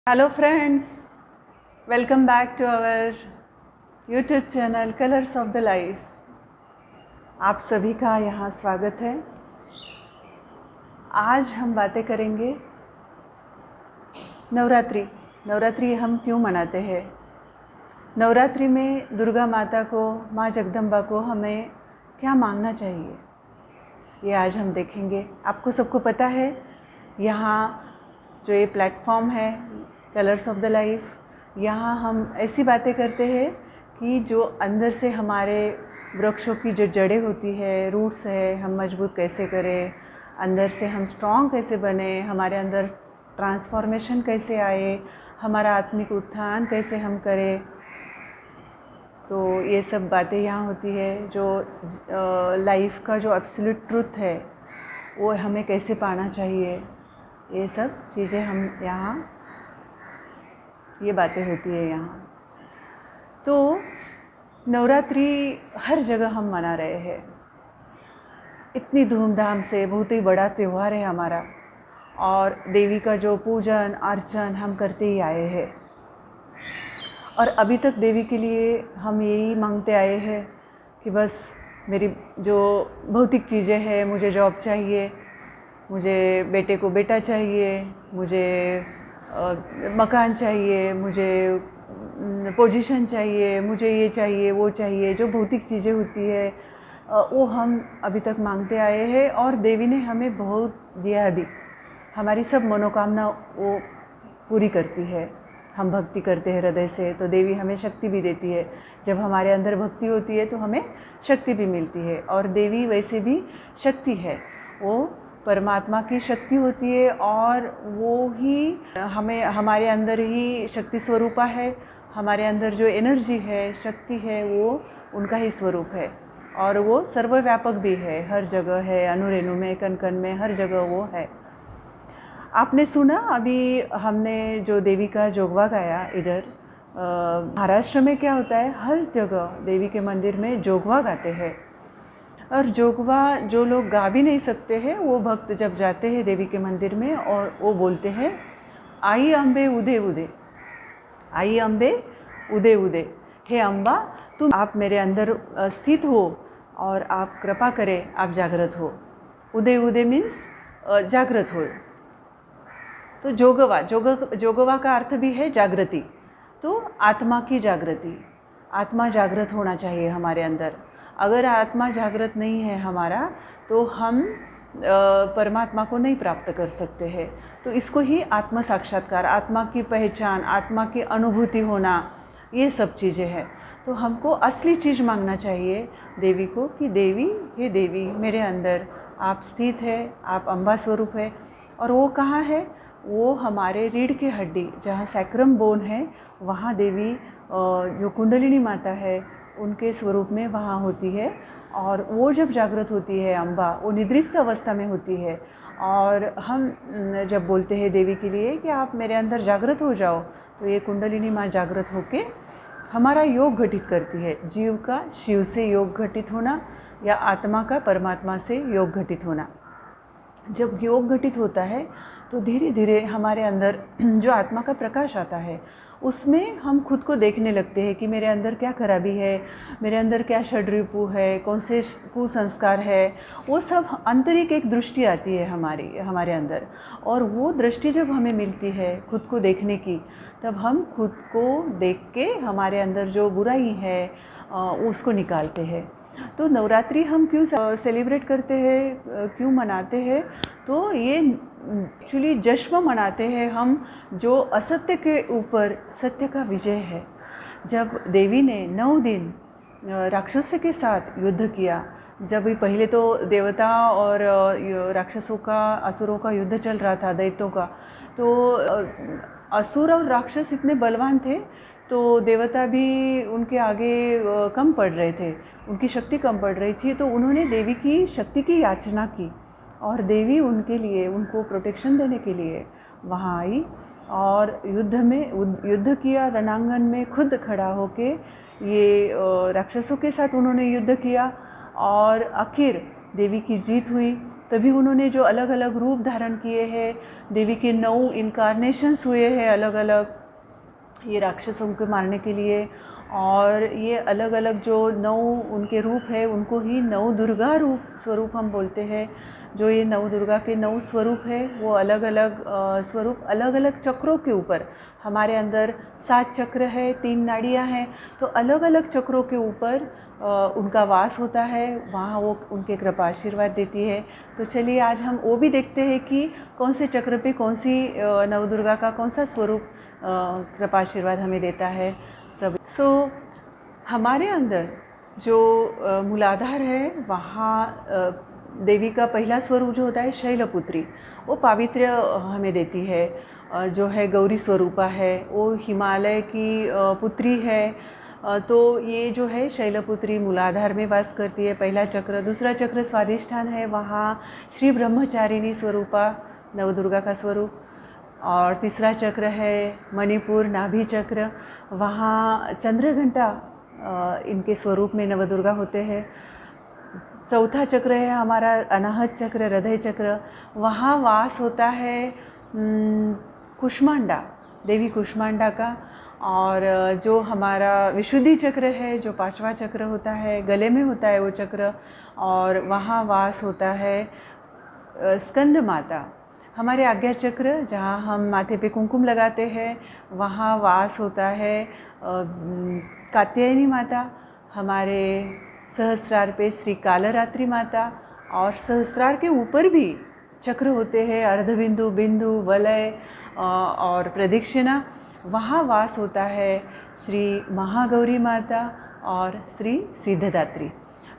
Hello friends, welcome back to our YouTube channel colours of the life. आप सभी का यहाँ स्वागत है। आज हम बातें करेंगे नवरात्रि हम क्यों मनाते हैं। नवरात्रि में दुर्गा माता को, माँ जगदम्बा को हमें क्या मांगना चाहिए, ये आज हम देखेंगे। आपको सबको पता है, यहाँ जो ये प्लेटफॉर्म है कलर्स ऑफ द लाइफ, यहाँ हम ऐसी बातें करते हैं कि जो अंदर से हमारे वृक्षों की जो जड़ें होती है, रूट्स है, हम मजबूत कैसे करें, अंदर से हम स्ट्रॉन्ग कैसे बने, हमारे अंदर ट्रांसफॉर्मेशन कैसे आए, हमारा आत्मिक उत्थान कैसे हम करें। तो ये सब बातें यहाँ होती है। जो लाइफ का जो एब्सोल्यूट ट्रुथ है वो हमें कैसे पाना चाहिए, ये सब चीज़ें हम यहाँ, ये बातें होती है यहाँ। तो नवरात्रि हर जगह हम मना रहे हैं इतनी धूमधाम से, बहुत ही बड़ा त्यौहार है हमारा। और देवी का जो पूजन अर्चन हम करते ही आए हैं, और अभी तक देवी के लिए हम यही मांगते आए हैं कि बस मेरी जो भौतिक चीज़ें हैं, मुझे जॉब चाहिए, मुझे बेटे को बेटा चाहिए, मुझे मकान चाहिए, मुझे पोजीशन चाहिए, मुझे ये चाहिए वो चाहिए, जो भौतिक चीज़ें होती है वो हम अभी तक मांगते आए हैं। और देवी ने हमें बहुत दिया है, अभी हमारी सब मनोकामना वो पूरी करती है। हम भक्ति करते हैं हृदय से तो देवी हमें शक्ति भी देती है। जब हमारे अंदर भक्ति होती है तो हमें शक्ति भी मिलती है। और देवी वैसे भी शक्ति है, वो परमात्मा की शक्ति होती है, और वो ही हमें, हमारे अंदर ही शक्ति स्वरूपा है। हमारे अंदर जो एनर्जी है, शक्ति है, वो उनका ही स्वरूप है, और वो सर्वव्यापक भी है, हर जगह है, अणु-रेणु में, कण कण में, हर जगह वो है। आपने सुना अभी हमने जो देवी का जोगवा गाया इधर महाराष्ट्र में, क्या होता है, हर जगह देवी के मंदिर में जोगवा गाते हैं। और जोगवा जो लोग गा भी नहीं सकते हैं, वो भक्त जब जाते हैं देवी के मंदिर में और वो बोलते हैं, आई अम्बे उदे उदे, आई अम्बे उदे उदे, हे अम्बा तुम आप मेरे अंदर स्थित हो और आप कृपा करें, आप जागृत हो। उदे उदे मीन्स जागृत हो। तो जोगवा का अर्थ भी है जागृति। तो आत्मा की जागृति, आत्मा जागृत होना चाहिए हमारे अंदर। अगर आत्मा जागृत नहीं है हमारा, तो हम परमात्मा को नहीं प्राप्त कर सकते हैं। तो इसको ही आत्म साक्षात्कार, आत्मा की पहचान, आत्मा की अनुभूति होना, ये सब चीज़ें हैं। तो हमको असली चीज़ मांगना चाहिए देवी को कि देवी, हे देवी, मेरे अंदर आप स्थित है, आप अम्बा स्वरूप है। और वो कहाँ है, वो हमारे रीढ़ की हड्डी, जहाँ सैक्रम बोन है, वहाँ देवी जो कुंडलिनी माता है उनके स्वरूप में वहाँ होती है। और वो जब जागृत होती है अम्बा, वो निद्रिस्त अवस्था में होती है। और हम जब बोलते हैं देवी के लिए कि आप मेरे अंदर जागृत हो जाओ, तो ये कुंडलिनी माँ जागृत होके हमारा योग घटित करती है। जीव का शिव से योग घटित होना, या आत्मा का परमात्मा से योग घटित होना। जब योग घटित होता है तो धीरे धीरे हमारे अंदर जो आत्मा का प्रकाश आता है, उसमें हम खुद को देखने लगते हैं कि मेरे अंदर क्या खराबी है, मेरे अंदर क्या षड्रिपु है, कौन से कुसंस्कार है। वो सब आंतरिक एक दृष्टि आती है हमारे अंदर। और वो दृष्टि जब हमें मिलती है खुद को देखने की, तब हम खुद को देख के हमारे अंदर जो बुराई है उसको निकालते हैं। तो नवरात्रि हम क्यों सेलिब्रेट करते हैं, क्यों मनाते हैं, तो ये एक्चुअली जश्न मनाते हैं हम, जो असत्य के ऊपर सत्य का विजय है। जब देवी ने 9 दिन राक्षसों के साथ युद्ध किया, जब पहले तो देवता और राक्षसों का, असुरों का युद्ध चल रहा था, दैत्यों का, तो असुर और राक्षस इतने बलवान थे, तो देवता भी उनके आगे कम पड़ रहे थे, उनकी शक्ति कम पड़ रही थी। तो उन्होंने देवी की शक्ति की याचना की, और देवी उनके लिए, उनको प्रोटेक्शन देने के लिए वहाँ आई और युद्ध किया। रणांगन में खुद खड़ा होके ये राक्षसों के साथ उन्होंने युद्ध किया। और आखिर देवी की जीत हुई, तभी उन्होंने जो अलग अलग रूप धारण किए हैं, देवी के 9 इनकारनेशंस हुए हैं अलग अलग ये राक्षसों को मारने के लिए। और ये अलग अलग जो 9 उनके रूप है उनको ही 9 दुर्गा स्वरूप हम बोलते हैं। जो ये 9 दुर्गा के 9 स्वरूप है वो अलग अलग स्वरूप अलग अलग चक्रों के ऊपर, हमारे अंदर 7 चक्र है, 3 नाड़ियाँ हैं, तो अलग अलग चक्रों के ऊपर उनका वास होता है, वहाँ वो उनके कृपा आशीर्वाद देती है। तो चलिए आज हम वो भी देखते हैं कि कौन से चक्र पे कौन सी नवदुर्गा का कौन सा स्वरूप कृपा आशीर्वाद हमें देता है सब। हमारे अंदर जो मूलाधार है वहाँ देवी का पहला स्वरूप जो होता है शैलपुत्री, वो पावित्र्य हमें देती है। जो है गौरी स्वरूपा है, वो हिमालय की पुत्री है। तो ये जो है शैलपुत्री मूलाधार में वास करती है, पहला चक्र। दूसरा चक्र स्वाधिष्ठान है, वहाँ श्री ब्रह्मचारिणी स्वरूपा नवदुर्गा का स्वरूप। और तीसरा चक्र है मणिपुर नाभि चक्र, वहाँ चंद्रघंटा इनके स्वरूप में नवदुर्गा होते हैं। चौथा चक्र है हमारा अनाहत चक्र हृदय चक्र, वहाँ वास होता है कुष्मांडा, देवी कुष्मांडा का। और जो हमारा विशुद्धि चक्र है, जो 5वां चक्र होता है, गले में होता है वो चक्र, और वहाँ वास होता है स्कंद माता। हमारे आज्ञा चक्र जहाँ हम माथे पे कुमकुम लगाते हैं, वहाँ वास होता है कात्यायनी माता। हमारे सहस्त्रार पे श्री कालरात्रि माता, और सहस्त्रार के ऊपर भी चक्र होते हैं अर्धबिंदु, बिंदु, वलय और प्रदक्षिणा, वहाँ वास होता है श्री महागौरी माता और श्री सिद्धदात्री।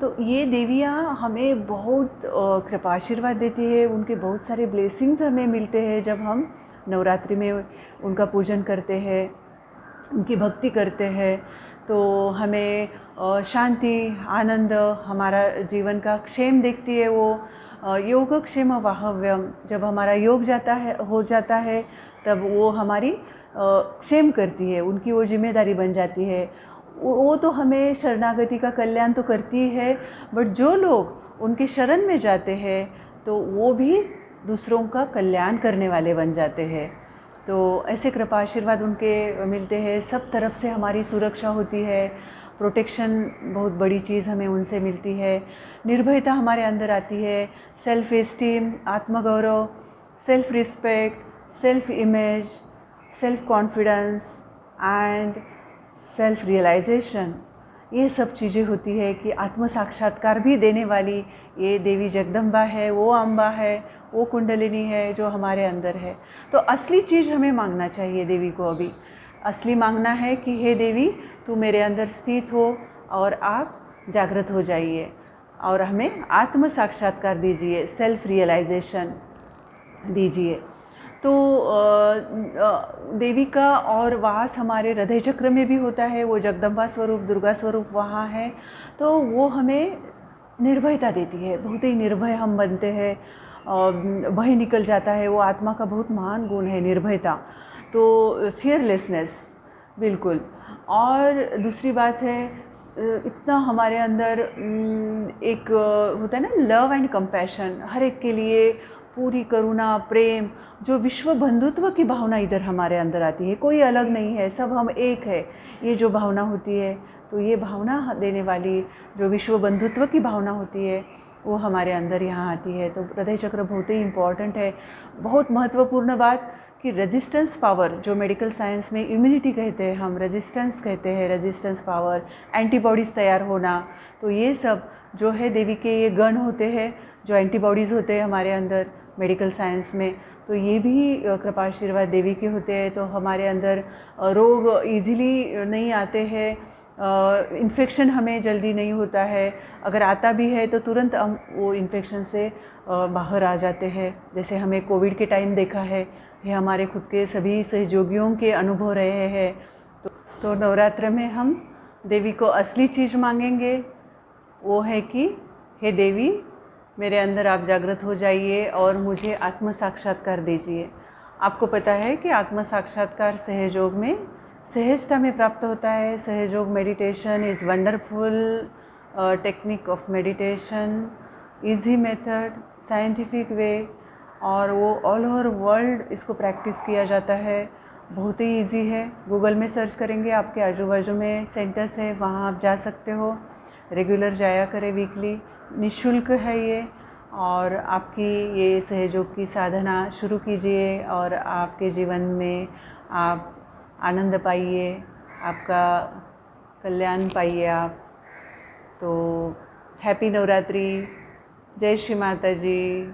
तो ये देवियाँ हमें बहुत कृपा आशीर्वाद देती है, उनके बहुत सारे ब्लेसिंग्स हमें मिलते हैं जब हम नवरात्रि में उनका पूजन करते हैं, उनकी भक्ति करते हैं। तो हमें शांति, आनंद, हमारा जीवन का क्षेम देखती है वो। योगक्षेम वाहव्यम, जब हमारा योग हो जाता है तब वो हमारी क्षेम करती है, उनकी वो जिम्मेदारी बन जाती है। वो तो हमें शरणागति का कल्याण तो करती है, बट जो लोग उनके शरण में जाते हैं तो वो भी दूसरों का कल्याण करने वाले बन जाते हैं। तो ऐसे कृपा आशीर्वाद उनके मिलते हैं, सब तरफ से हमारी सुरक्षा होती है, प्रोटेक्शन बहुत बड़ी चीज़ हमें उनसे मिलती है। निर्भयता हमारे अंदर आती है, सेल्फ एस्टीम, आत्मगौरव, self respect, self image, self confidence and self realisation, ये सब चीज़ें होती है कि आत्म साक्षात्कार भी देने वाली ये देवी जगदम्बा है, वो अम्बा है, वो कुंडलिनी है जो हमारे अंदर है। तो असली चीज़ हमें मांगना चाहिए देवी को। अभी असली मांगना है कि हे देवी तू मेरे अंदर स्थित हो और आप जागृत हो जाइए और हमें आत्म साक्षात्कार दीजिए, सेल्फ रियलाइजेशन दीजिए। तो देवी का और वास हमारे हृदय चक्र में भी होता है, वो जगदम्बा स्वरूप, दुर्गा स्वरूप वहाँ है। तो वो हमें निर्भयता देती है, बहुत ही निर्भय हम बनते हैं, भय निकल जाता है। वो आत्मा का बहुत महान गुण है निर्भयता, तो फियरलेसनेस बिल्कुल। और दूसरी बात है इतना हमारे अंदर एक होता है ना लव एंड कंपैशन, हर एक के लिए पूरी करुणा, प्रेम, जो विश्व बंधुत्व की भावना इधर हमारे अंदर आती है। कोई अलग नहीं है, सब हम एक है, ये जो भावना होती है। तो ये भावना देने वाली जो विश्व बंधुत्व की भावना होती है वो हमारे अंदर यहाँ आती है। तो हृदय चक्र बहुत ही इम्पॉर्टेंट है। बहुत महत्वपूर्ण बात कि रेजिस्टेंस पावर, जो मेडिकल साइंस में इम्यूनिटी कहते हैं, हम रेजिस्टेंस कहते हैं, रेजिस्टेंस पावर, एंटीबॉडीज़ तैयार होना, तो ये सब जो है देवी के ये गण होते हैं, जो एंटीबॉडीज़ होते हैं हमारे अंदर मेडिकल साइंस में, तो ये भी कृपा आशीर्वाद देवी के होते हैं। तो हमारे अंदर रोग इजीली नहीं आते हैं, इन्फेक्शन हमें जल्दी नहीं होता है, अगर आता भी है तो तुरंत हम वो इन्फेक्शन से बाहर आ जाते हैं। जैसे हमें कोविड के टाइम देखा है, ये हमारे खुद के सभी सहयोगियों के अनुभव रहे हैं। तो नवरात्र में हम देवी को असली चीज़ मांगेंगे, वो है कि हे देवी मेरे अंदर आप जागृत हो जाइए और मुझे आत्म साक्षात्कार दीजिए। आपको पता है कि आत्म साक्षात्कार सहयोग में, सहजता में प्राप्त होता है। सहयोग meditation is wonderful technique of meditation. Easy method, scientific way, और वो ऑल ओवर वर्ल्ड इसको प्रैक्टिस किया जाता है। बहुत ही इजी है। गूगल में सर्च करेंगे, आपके आजू बाजू में सेंटर्स है, वहाँ आप जा सकते हो। रेगुलर जाया करें, वीकली, निःशुल्क है ये। और आपकी ये सहयोग की साधना शुरू कीजिए और आपके जीवन में आप आनंद पाइए, आपका कल्याण पाइए आप। तो हैप्पी नवरात्रि। जय श्री माता जी।